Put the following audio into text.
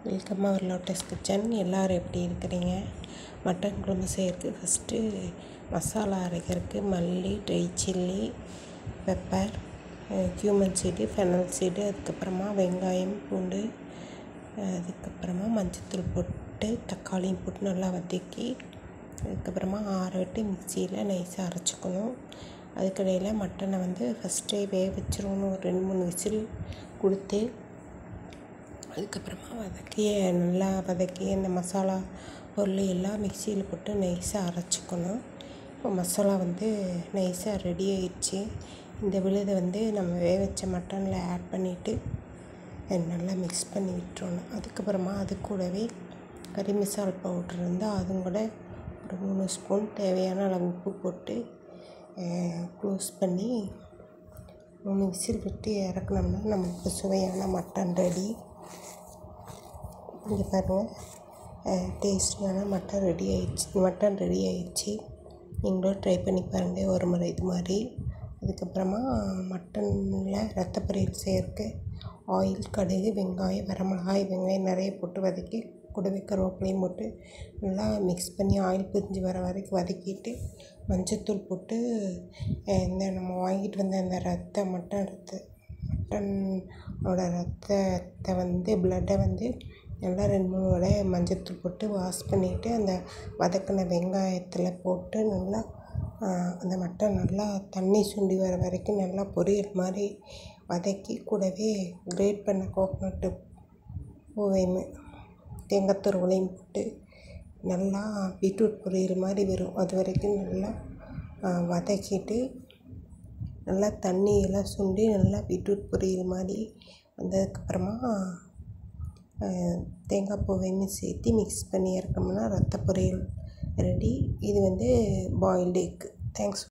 Welcome அவர் lotus kitchen. எல்லோரும் எப்படி இருக்கிறீங்க? மட்டன் குழம்பு செய்கிறதுக்கு ஃபஸ்ட்டு மசாலா அரைக்கிறதுக்கு மல்லி, dry chilli, pepper, cumin seed, fennel seed, அதுக்கப்புறமா வெங்காயம், பூண்டு, அதுக்கப்புறமா மஞ்சத்தூள் போட்டு தக்காளியும் போட்டு நல்லா வதக்கி அதுக்கப்புறமா ஆற விட்டு மிக்சியில் நைஸாக அரைச்சிக்கணும். அதுக்கடையில் மட்டனை ஃபஸ்ட்டே வேக வச்சிடணும். ஒரு 2-3 விசில் கொடுத்து அதுக்கப்புறமா நல்லா வதக்கி அந்த மசாலா பொருள் எல்லாம் மிக்சியில் போட்டு நைஸாக அரைச்சிக்கணும். இப்போ மசாலா நைஸாக ரெடி ஆயிடுச்சு. இந்த விழுதை நம்ம வேக வச்ச மட்டனில் ஆட் பண்ணிவிட்டு நல்லா மிக்ஸ் பண்ணி விட்டுறணும். அதுக்கப்புறமா அது கூடவே கறி மசாலா பவுட்ரு இருந்தால் அதுவும் கூட ஒரு 3 ஸ்பூன் தேவையான அளவு உப்பு போட்டு க்ளோஸ் பண்ணி 3 விசில் விட்டு இறக்குனோம்னா நமக்கு சுவையான மட்டன் ரெடி. இங்கே பாருங்கள், டேஸ்டியான மட்டன் ரெடி ஆயிடுச்சு. நீங்களும் ட்ரை பண்ணி பாருங்கள் ஒரு முறை இது மாதிரி. அதுக்கப்புறமா மட்டனில் ரத்த பொரியல் செய்யறதுக்கு ஆயில், கடுகு, வெங்காயம், வரமிளகாய், வெங்காயம் நிறைய போட்டு வதக்கி கூடவே கருவேப்பிலையும் போட்டு நல்லா மிக்ஸ் பண்ணி ஆயில் பிரிஞ்சு வர வரைக்கும் வதக்கிட்டு மஞ்சத்தூள் போட்டு நம்ம வாங்கிட்டு வந்த அந்த மட்டனோட ரத்தத்தை ப்ளட்டை நல்லா 2-3 வடை மஞ்சத்தூள் போட்டு வாஷ் பண்ணிவிட்டு அந்த வதக்கின வெங்காயத்தில் போட்டு நல்லா அந்த மட்டன் நல்லா தண்ணி சுண்டி வர வரைக்கும் நல்லா பொரியல் மாதிரி வதக்கி கூடவே கிரேட் பண்ண கோகோனட்டு பூவையும் தேங்காய் துருவலையும் போட்டு நல்லா பீட்ரூட் பொரியல் மாதிரி வரும். அது வரைக்கும் நல்லா வதக்கிட்டு நல்லா தண்ணியெல்லாம் சுண்டி நல்லா பீட்ரூட் பொரியல் மாதிரி வந்ததுக்கப்புறமா தேங்காய் பூவையும் சேர்த்து மிக்ஸ் பண்ணி இறக்கணும்னா ரத்த பொரியல் ரெடி. இது பாயில்டு எக். தேங்க்ஸ்.